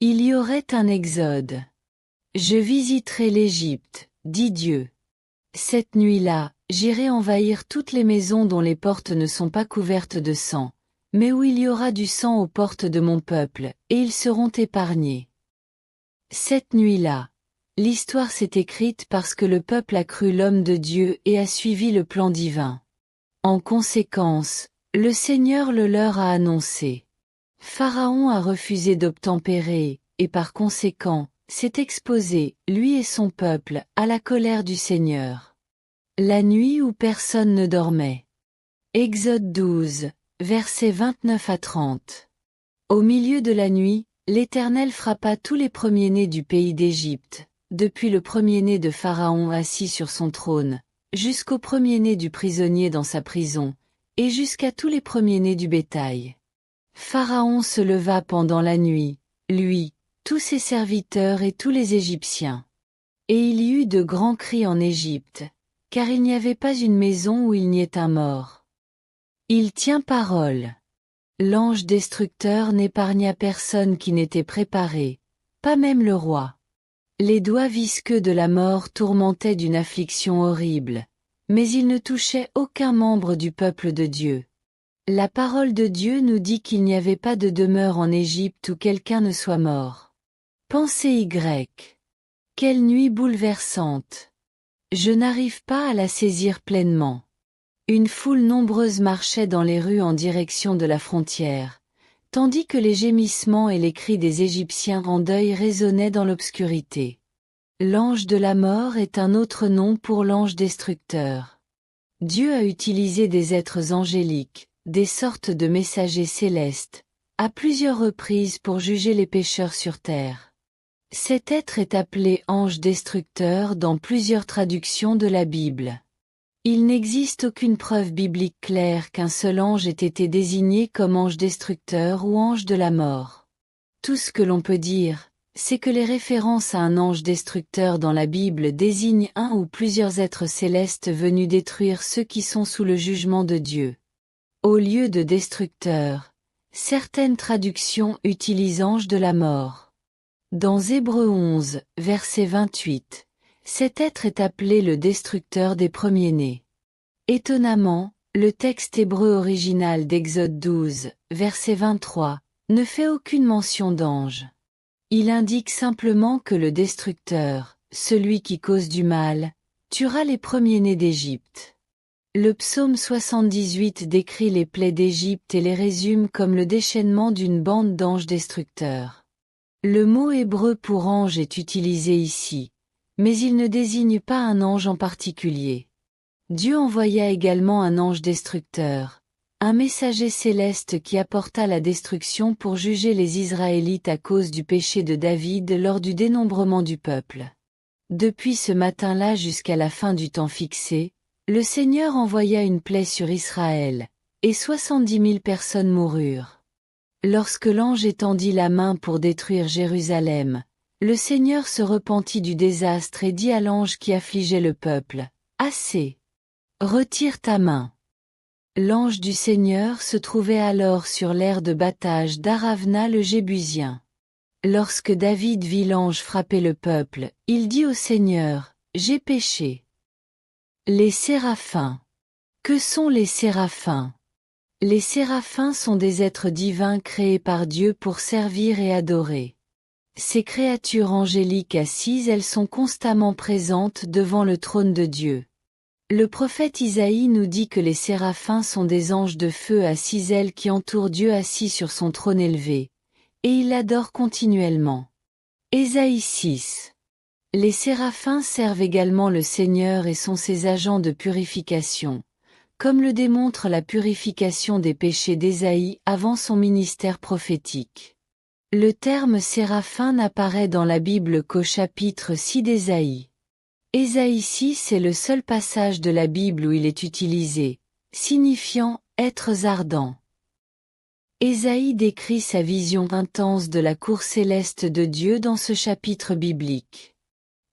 Il y aurait un exode. Je visiterai l'Égypte, dit Dieu. Cette nuit-là, j'irai envahir toutes les maisons dont les portes ne sont pas couvertes de sang, mais où il y aura du sang aux portes de mon peuple, et ils seront épargnés. Cette nuit-là, l'histoire s'est écrite parce que le peuple a cru l'homme de Dieu et a suivi le plan divin. En conséquence, le Seigneur le leur a annoncé. Pharaon a refusé d'obtempérer, et par conséquent, s'est exposé, lui et son peuple, à la colère du Seigneur. La nuit où personne ne dormait. Exode 12, versets 29 à 30. Au milieu de la nuit, l'Éternel frappa tous les premiers-nés du pays d'Égypte, depuis le premier-né de Pharaon assis sur son trône, jusqu'au premier-né du prisonnier dans sa prison, et jusqu'à tous les premiers-nés du bétail. Pharaon se leva pendant la nuit, lui, tous ses serviteurs et tous les Égyptiens. Et il y eut de grands cris en Égypte, car il n'y avait pas une maison où il n'y ait un mort. Il tient parole. L'ange destructeur n'épargna personne qui n'était préparé, pas même le roi. Les doigts visqueux de la mort tourmentaient d'une affliction horrible, mais il ne touchait aucun membre du peuple de Dieu. La parole de Dieu nous dit qu'il n'y avait pas de demeure en Égypte où quelqu'un ne soit mort. Pensée Y. Quelle nuit bouleversante. Je n'arrive pas à la saisir pleinement. Une foule nombreuse marchait dans les rues en direction de la frontière, tandis que les gémissements et les cris des Égyptiens en deuil résonnaient dans l'obscurité. L'ange de la mort est un autre nom pour l'ange destructeur. Dieu a utilisé des êtres angéliques, des sortes de messagers célestes, à plusieurs reprises pour juger les pécheurs sur terre. Cet être est appelé ange destructeur dans plusieurs traductions de la Bible. Il n'existe aucune preuve biblique claire qu'un seul ange ait été désigné comme ange destructeur ou ange de la mort. Tout ce que l'on peut dire, c'est que les références à un ange destructeur dans la Bible désignent un ou plusieurs êtres célestes venus détruire ceux qui sont sous le jugement de Dieu. Au lieu de destructeur, certaines traductions utilisent ange de la mort. Dans Hébreux 11, verset 28, cet être est appelé le destructeur des premiers-nés. Étonnamment, le texte hébreu original d'Exode 12, verset 23, ne fait aucune mention d'ange. Il indique simplement que le destructeur, celui qui cause du mal, tuera les premiers-nés d'Égypte. Le psaume 78 décrit les plaies d'Égypte et les résume comme le déchaînement d'une bande d'anges destructeurs. Le mot hébreu pour ange est utilisé ici, mais il ne désigne pas un ange en particulier. Dieu envoya également un ange destructeur, un messager céleste qui apporta la destruction pour juger les Israélites à cause du péché de David lors du dénombrement du peuple. Depuis ce matin-là jusqu'à la fin du temps fixé, le Seigneur envoya une plaie sur Israël, et 70 000 personnes moururent. Lorsque l'ange étendit la main pour détruire Jérusalem, le Seigneur se repentit du désastre et dit à l'ange qui affligeait le peuple, « Assez! Retire ta main !» L'ange du Seigneur se trouvait alors sur l'aire de battage d'Aravna le Jébusien. Lorsque David vit l'ange frapper le peuple, il dit au Seigneur, « J'ai péché. » Les séraphins. Que sont les séraphins? Les séraphins sont des êtres divins créés par Dieu pour servir et adorer. Ces créatures angéliques assises, elles sont constamment présentes devant le trône de Dieu. Le prophète Isaïe nous dit que les séraphins sont des anges de feu à 6 ailes qui entourent Dieu assis sur son trône élevé, et ils l'adorent continuellement. Ésaïe 6. Les séraphins servent également le Seigneur et sont ses agents de purification, comme le démontre la purification des péchés d'Ésaïe avant son ministère prophétique. Le terme séraphin n'apparaît dans la Bible qu'au chapitre 6 d'Ésaïe. Ésaïe 6 est le seul passage de la Bible où il est utilisé, signifiant « êtres ardents ». Ésaïe décrit sa vision intense de la cour céleste de Dieu dans ce chapitre biblique.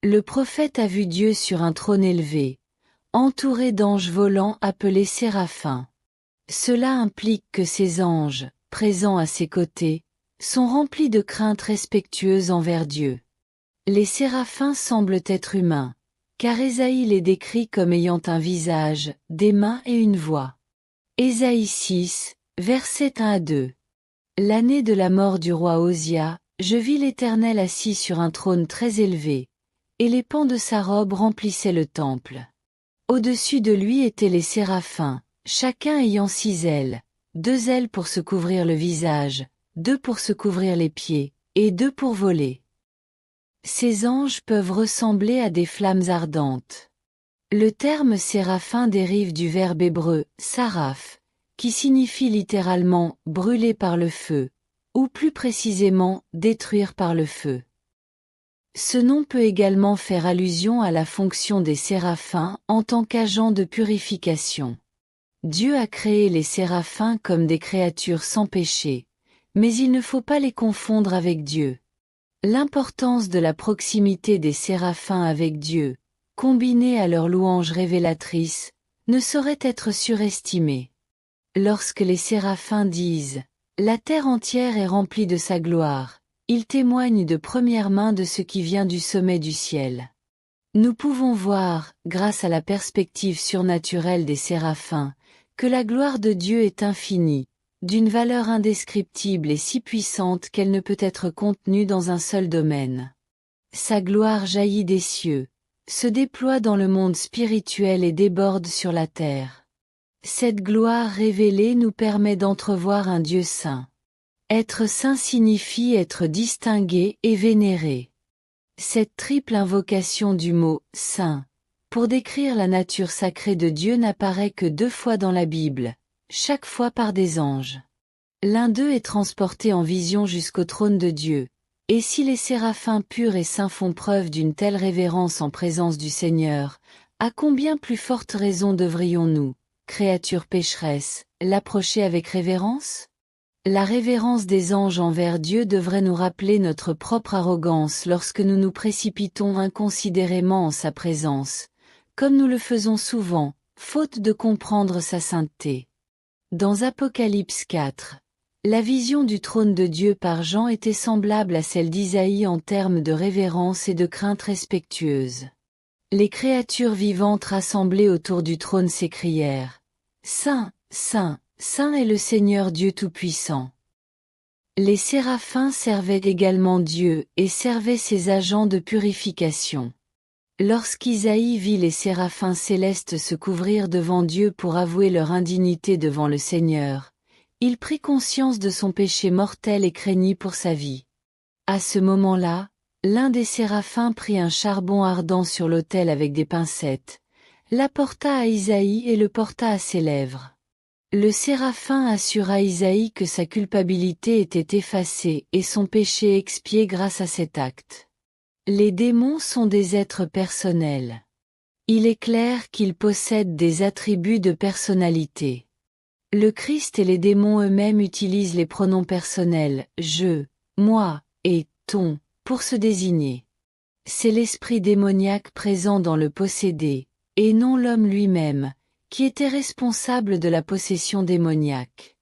Le prophète a vu Dieu sur un trône élevé, entouré d'anges volants appelés séraphins. Cela implique que ces anges, présents à ses côtés, sont remplis de crainte respectueuse envers Dieu. Les séraphins semblent être humains, car Ésaïe les décrit comme ayant un visage, des mains et une voix. Ésaïe 6, versets 1 à 2. L'année de la mort du roi Osia, je vis l'Éternel assis sur un trône très élevé, et les pans de sa robe remplissaient le temple. Au-dessus de lui étaient les séraphins, chacun ayant 6 ailes, 2 ailes pour se couvrir le visage, 2 pour se couvrir les pieds, et 2 pour voler. Ces anges peuvent ressembler à des flammes ardentes. Le terme séraphin dérive du verbe hébreu « saraph », qui signifie littéralement « brûler par le feu », ou plus précisément « détruire par le feu ». Ce nom peut également faire allusion à la fonction des séraphins en tant qu'agents de purification. Dieu a créé les séraphins comme des créatures sans péché, mais il ne faut pas les confondre avec Dieu. L'importance de la proximité des séraphins avec Dieu, combinée à leur louange révélatrice, ne saurait être surestimée. Lorsque les séraphins disent « La terre entière est remplie de sa gloire », ils témoignent de première main de ce qui vient du sommet du ciel. Nous pouvons voir, grâce à la perspective surnaturelle des séraphins, que la gloire de Dieu est infinie, d'une valeur indescriptible et si puissante qu'elle ne peut être contenue dans un seul domaine. Sa gloire jaillit des cieux, se déploie dans le monde spirituel et déborde sur la terre. Cette gloire révélée nous permet d'entrevoir un Dieu saint. Être saint signifie être distingué et vénéré. Cette triple invocation du mot « saint » pour décrire la nature sacrée de Dieu n'apparaît que 2 fois dans la Bible, chaque fois par des anges. L'un d'eux est transporté en vision jusqu'au trône de Dieu, et si les séraphins purs et saints font preuve d'une telle révérence en présence du Seigneur, à combien plus forte raison devrions-nous, créatures pécheresses, l'approcher avec révérence ? La révérence des anges envers Dieu devrait nous rappeler notre propre arrogance lorsque nous nous précipitons inconsidérément en sa présence, comme nous le faisons souvent, faute de comprendre sa sainteté. Dans Apocalypse 4, la vision du trône de Dieu par Jean était semblable à celle d'Isaïe en termes de révérence et de crainte respectueuse. Les créatures vivantes rassemblées autour du trône s'écrièrent « Saint, Saint, Saint est le Seigneur Dieu Tout-Puissant ». Les séraphins servaient également Dieu et servaient ses agents de purification. Lorsqu'Isaïe vit les séraphins célestes se couvrir devant Dieu pour avouer leur indignité devant le Seigneur, il prit conscience de son péché mortel et craignit pour sa vie. À ce moment-là, l'un des séraphins prit un charbon ardent sur l'autel avec des pincettes, l'apporta à Isaïe et le porta à ses lèvres. Le séraphin assura Isaïe que sa culpabilité était effacée et son péché expié grâce à cet acte. Les démons sont des êtres personnels. Il est clair qu'ils possèdent des attributs de personnalité. Le Christ et les démons eux-mêmes utilisent les pronoms personnels « je »,« moi » et « ton » pour se désigner. C'est l'esprit démoniaque présent dans le possédé, et non l'homme lui-même, qui était responsable de la possession démoniaque.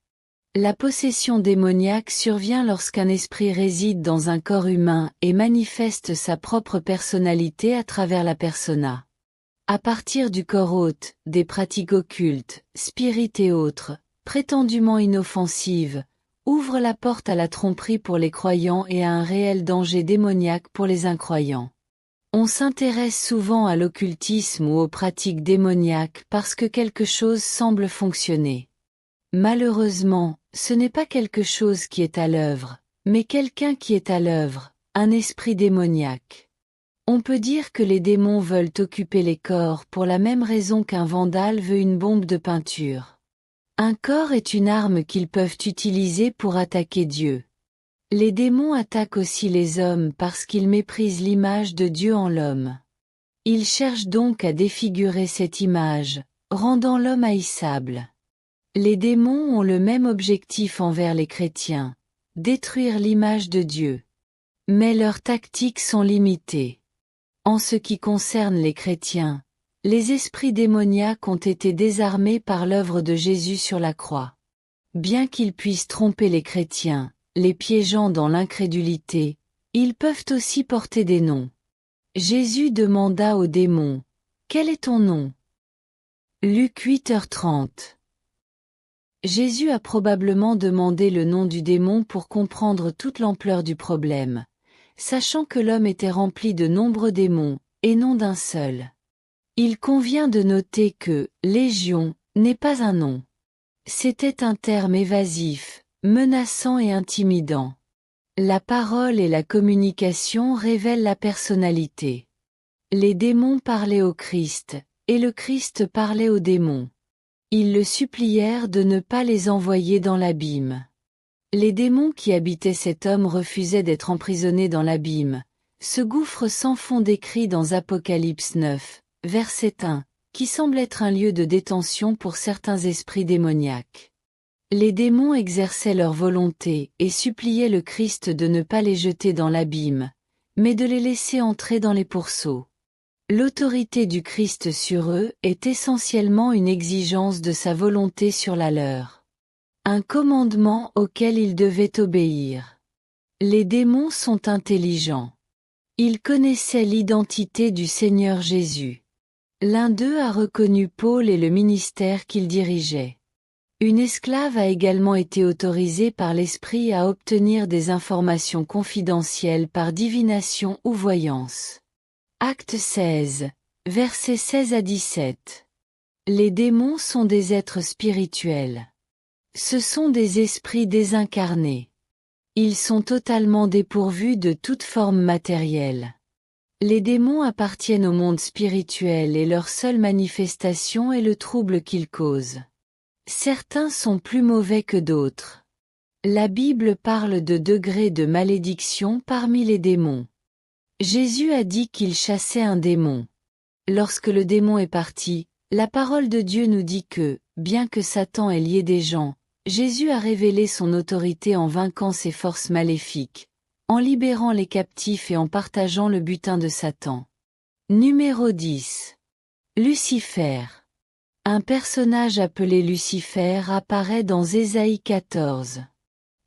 La possession démoniaque survient lorsqu'un esprit réside dans un corps humain et manifeste sa propre personnalité à travers la persona. À partir du corps hôte, des pratiques occultes, spirites et autres, prétendument inoffensives, ouvre la porte à la tromperie pour les croyants et à un réel danger démoniaque pour les incroyants. On s'intéresse souvent à l'occultisme ou aux pratiques démoniaques parce que quelque chose semble fonctionner. Malheureusement, ce n'est pas quelque chose qui est à l'œuvre, mais quelqu'un qui est à l'œuvre, un esprit démoniaque. On peut dire que les démons veulent occuper les corps pour la même raison qu'un vandale veut une bombe de peinture. Un corps est une arme qu'ils peuvent utiliser pour attaquer Dieu. Les démons attaquent aussi les hommes parce qu'ils méprisent l'image de Dieu en l'homme. Ils cherchent donc à défigurer cette image, rendant l'homme haïssable. Les démons ont le même objectif envers les chrétiens, détruire l'image de Dieu. Mais leurs tactiques sont limitées. En ce qui concerne les chrétiens, les esprits démoniaques ont été désarmés par l'œuvre de Jésus sur la croix. Bien qu'ils puissent tromper les chrétiens, les piégeant dans l'incrédulité, ils peuvent aussi porter des noms. Jésus demanda aux démons, « Quel est ton nom ?» Luc 8h30. Jésus a probablement demandé le nom du démon pour comprendre toute l'ampleur du problème, sachant que l'homme était rempli de nombreux démons, et non d'un seul. Il convient de noter que « légion » n'est pas un nom. C'était un terme évasif, menaçant et intimidant. La parole et la communication révèlent la personnalité. Les démons parlaient au Christ, et le Christ parlait aux démons. Ils le supplièrent de ne pas les envoyer dans l'abîme. Les démons qui habitaient cet homme refusaient d'être emprisonnés dans l'abîme. Ce gouffre sans fond décrit dans Apocalypse 9, verset 1, qui semble être un lieu de détention pour certains esprits démoniaques. Les démons exerçaient leur volonté et suppliaient le Christ de ne pas les jeter dans l'abîme, mais de les laisser entrer dans les pourceaux. L'autorité du Christ sur eux est essentiellement une exigence de sa volonté sur la leur. Un commandement auquel ils devaient obéir. Les démons sont intelligents. Ils connaissaient l'identité du Seigneur Jésus. L'un d'eux a reconnu Paul et le ministère qu'il dirigeait. Une esclave a également été autorisée par l'Esprit à obtenir des informations confidentielles par divination ou voyance. Acte 16, versets 16 à 17. Les démons sont des êtres spirituels. Ce sont des esprits désincarnés. Ils sont totalement dépourvus de toute forme matérielle. Les démons appartiennent au monde spirituel et leur seule manifestation est le trouble qu'ils causent. Certains sont plus mauvais que d'autres. La Bible parle de degrés de malédiction parmi les démons. Jésus a dit qu'il chassait un démon. Lorsque le démon est parti, la parole de Dieu nous dit que, bien que Satan ait lié des gens, Jésus a révélé son autorité en vainquant ses forces maléfiques, en libérant les captifs et en partageant le butin de Satan. Numéro 10. Lucifer. Un personnage appelé Lucifer apparaît dans Ésaïe 14.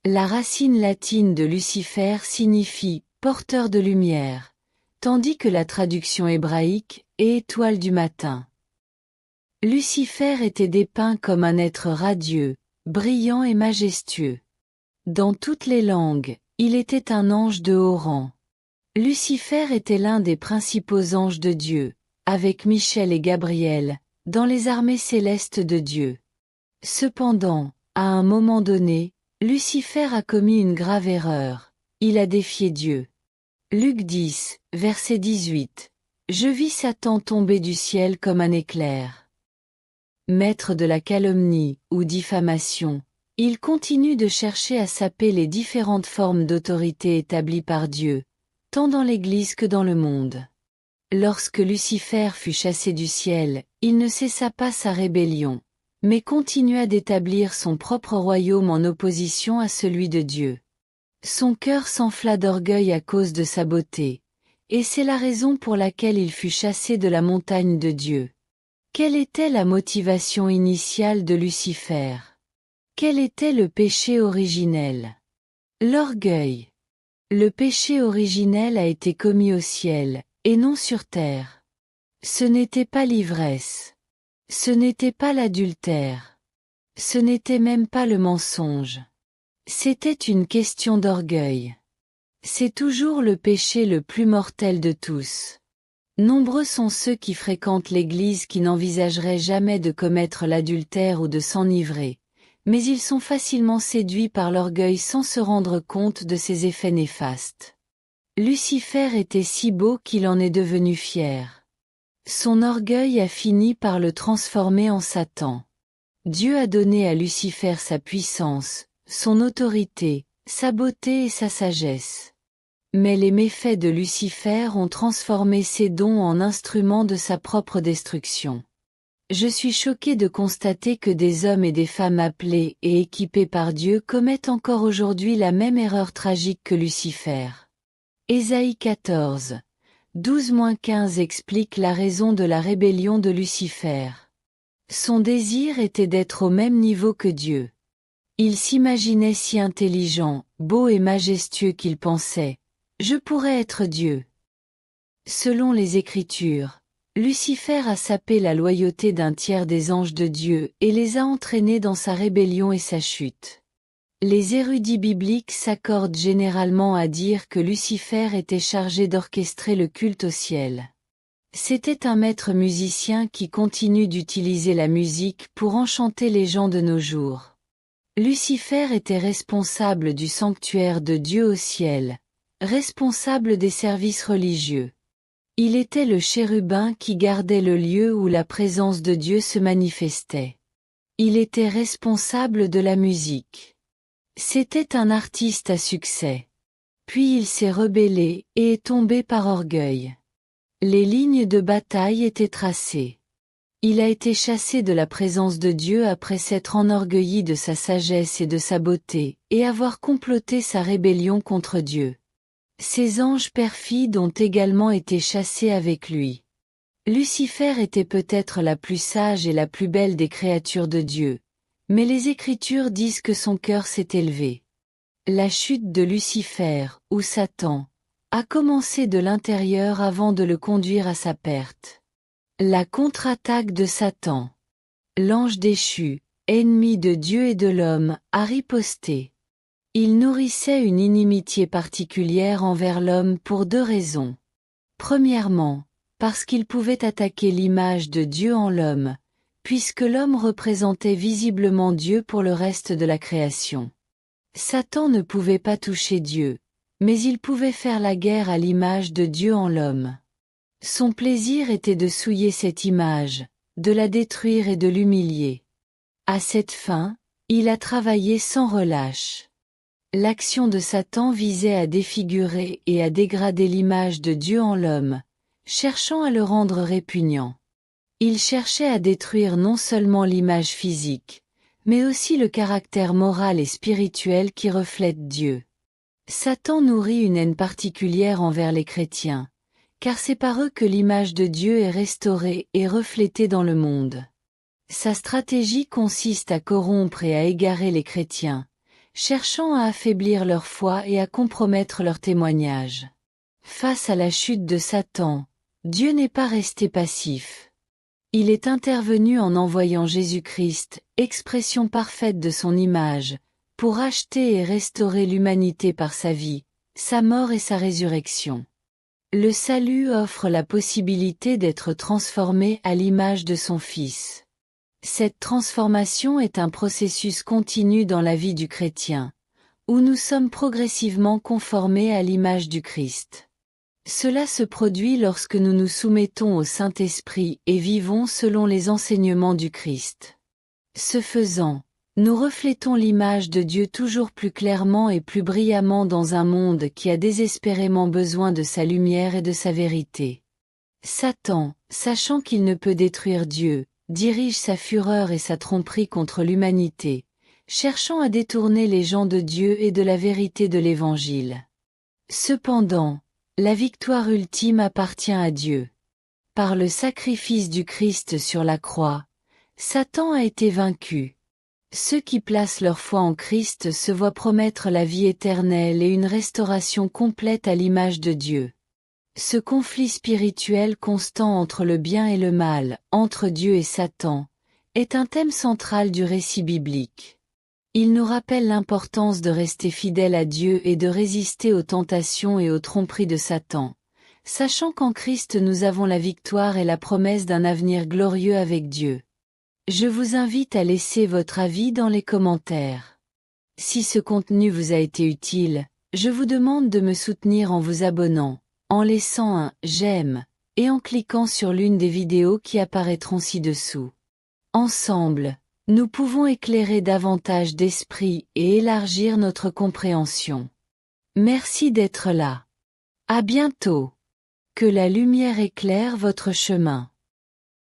La racine latine de Lucifer signifie « porteur de lumière », tandis que la traduction hébraïque est « étoile du matin ». Lucifer était dépeint comme un être radieux, brillant et majestueux. Dans toutes les langues, il était un ange de haut rang. Lucifer était l'un des principaux anges de Dieu, avec Michel et Gabriel, dans les armées célestes de Dieu. Cependant, à un moment donné, Lucifer a commis une grave erreur, il a défié Dieu. Luc 10, verset 18. Je vis Satan tomber du ciel comme un éclair. Maître de la calomnie ou diffamation, il continue de chercher à saper les différentes formes d'autorité établies par Dieu, tant dans l'Église que dans le monde. Lorsque Lucifer fut chassé du ciel, il ne cessa pas sa rébellion, mais continua d'établir son propre royaume en opposition à celui de Dieu. Son cœur s'enfla d'orgueil à cause de sa beauté, et c'est la raison pour laquelle il fut chassé de la montagne de Dieu. Quelle était la motivation initiale de Lucifer? Quel était le péché originel? L'orgueil. Le péché originel a été commis au ciel, et non sur terre. Ce n'était pas l'ivresse. Ce n'était pas l'adultère. Ce n'était même pas le mensonge. C'était une question d'orgueil. C'est toujours le péché le plus mortel de tous. Nombreux sont ceux qui fréquentent l'Église qui n'envisageraient jamais de commettre l'adultère ou de s'enivrer, mais ils sont facilement séduits par l'orgueil sans se rendre compte de ses effets néfastes. Lucifer était si beau qu'il en est devenu fier. Son orgueil a fini par le transformer en Satan. Dieu a donné à Lucifer sa puissance, son autorité, sa beauté et sa sagesse. Mais les méfaits de Lucifer ont transformé ses dons en instruments de sa propre destruction. Je suis choqué de constater que des hommes et des femmes appelés et équipés par Dieu commettent encore aujourd'hui la même erreur tragique que Lucifer. Ésaïe 14, 12-15 explique la raison de la rébellion de Lucifer. Son désir était d'être au même niveau que Dieu. Il s'imaginait si intelligent, beau et majestueux qu'il pensait « Je pourrais être Dieu ». Selon les Écritures, Lucifer a sapé la loyauté d'un tiers des anges de Dieu et les a entraînés dans sa rébellion et sa chute. Les érudits bibliques s'accordent généralement à dire que Lucifer était chargé d'orchestrer le culte au ciel. C'était un maître musicien qui continue d'utiliser la musique pour enchanter les gens de nos jours. Lucifer était responsable du sanctuaire de Dieu au ciel, responsable des services religieux. Il était le chérubin qui gardait le lieu où la présence de Dieu se manifestait. Il était responsable de la musique. C'était un artiste à succès. Puis il s'est rebellé et est tombé par orgueil. Les lignes de bataille étaient tracées. Il a été chassé de la présence de Dieu après s'être enorgueilli de sa sagesse et de sa beauté, et avoir comploté sa rébellion contre Dieu. Ses anges perfides ont également été chassés avec lui. Lucifer était peut-être la plus sage et la plus belle des créatures de Dieu, mais les Écritures disent que son cœur s'est élevé. La chute de Lucifer, ou Satan, a commencé de l'intérieur avant de le conduire à sa perte. La contre-attaque de Satan. L'ange déchu, ennemi de Dieu et de l'homme, a riposté. Il nourrissait une inimitié particulière envers l'homme pour deux raisons. Premièrement, parce qu'il pouvait attaquer l'image de Dieu en l'homme, puisque l'homme représentait visiblement Dieu pour le reste de la création. Satan ne pouvait pas toucher Dieu, mais il pouvait faire la guerre à l'image de Dieu en l'homme. Son plaisir était de souiller cette image, de la détruire et de l'humilier. À cette fin, il a travaillé sans relâche. L'action de Satan visait à défigurer et à dégrader l'image de Dieu en l'homme, cherchant à le rendre répugnant. Il cherchait à détruire non seulement l'image physique, mais aussi le caractère moral et spirituel qui reflète Dieu. Satan nourrit une haine particulière envers les chrétiens, car c'est par eux que l'image de Dieu est restaurée et reflétée dans le monde. Sa stratégie consiste à corrompre et à égarer les chrétiens, cherchant à affaiblir leur foi et à compromettre leur témoignage. Face à la chute de Satan, Dieu n'est pas resté passif. Il est intervenu en envoyant Jésus-Christ, expression parfaite de son image, pour racheter et restaurer l'humanité par sa vie, sa mort et sa résurrection. Le salut offre la possibilité d'être transformé à l'image de son Fils. Cette transformation est un processus continu dans la vie du chrétien, où nous sommes progressivement conformés à l'image du Christ. Cela se produit lorsque nous nous soumettons au Saint-Esprit et vivons selon les enseignements du Christ. Ce faisant, nous reflétons l'image de Dieu toujours plus clairement et plus brillamment dans un monde qui a désespérément besoin de sa lumière et de sa vérité. Satan, sachant qu'il ne peut détruire Dieu, dirige sa fureur et sa tromperie contre l'humanité, cherchant à détourner les gens de Dieu et de la vérité de l'Évangile. Cependant, la victoire ultime appartient à Dieu. Par le sacrifice du Christ sur la croix, Satan a été vaincu. Ceux qui placent leur foi en Christ se voient promettre la vie éternelle et une restauration complète à l'image de Dieu. Ce conflit spirituel constant entre le bien et le mal, entre Dieu et Satan, est un thème central du récit biblique. Il nous rappelle l'importance de rester fidèle à Dieu et de résister aux tentations et aux tromperies de Satan, sachant qu'en Christ nous avons la victoire et la promesse d'un avenir glorieux avec Dieu. Je vous invite à laisser votre avis dans les commentaires. Si ce contenu vous a été utile, je vous demande de me soutenir en vous abonnant, en laissant un « j'aime » et en cliquant sur l'une des vidéos qui apparaîtront ci-dessous. Ensemble, nous pouvons éclairer davantage d'esprits et élargir notre compréhension. Merci d'être là. À bientôt. Que la lumière éclaire votre chemin.